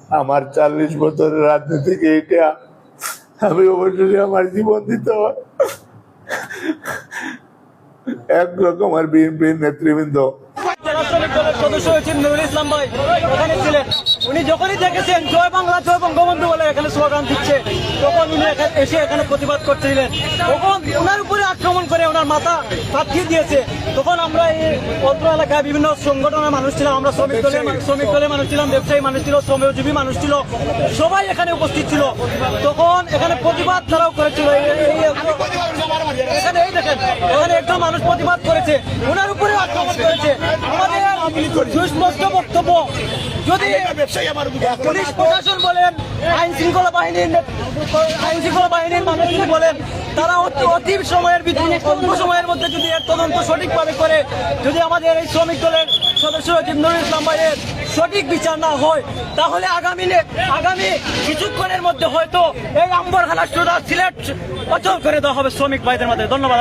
আমার 40 বছরের রাজনীতিক এইটা আমি অবশ্যই আমার জীবন দিতে হয়। একরকম আর বিএনপির নেতৃবৃন্দ সদস্য হয়েছেন নুরুল ইসলাম ভাই ওখানে ছিলেন। উনি যখনই দেখেছেন জয় বাংলা জয় বঙ্গবন্ধু বলে এখানে স্লোগান দিচ্ছে, তখন উনি এসে এখানে প্রতিবাদ করছিলেন। তখন ওনার উপরে আক্রমণ করে ওনার মাথা পাঠিয়ে দিয়েছে। তখন আমরা এই অত্র এলাকায় বিভিন্ন সংগঠনের মানুষ ছিলাম, আমরা শ্রমিক দলের মানুষ ছিলাম, ব্যবসায়ী মানুষ ছিল, শ্রমজীবী মানুষ ছিল, সবাই এখানে উপস্থিত ছিল। তখন এখানে প্রতিবাদ তারাও করেছিল। এখানে এই দেখেন, এখানে একজন মানুষ প্রতিবাদ করেছে, ওনার উপরে আক্রমণ করেছে। আমাদের সুস্পষ্ট বক্তব্য, যদি পুলিশ প্রশাসন বলেন, আইন শৃঙ্খলা বাহিনীর মানুষ যদি বলেন, তারা অতি সময়ের ভিতরে অল্প সময়ের মধ্যে যদি এর তদন্ত সঠিকভাবে করে, যদি আমাদের এই শ্রমিক দলের সদস্য নুরুল ইসলাম ভাইয়ের সঠিক বিচার না হয়, তাহলে আগামী কিছুক্ষণের মধ্যে হয়তো এই আম্বরখানা সিলেট অচল করে দেওয়া হবে শ্রমিক ভাইদের মধ্যে। ধন্যবাদ।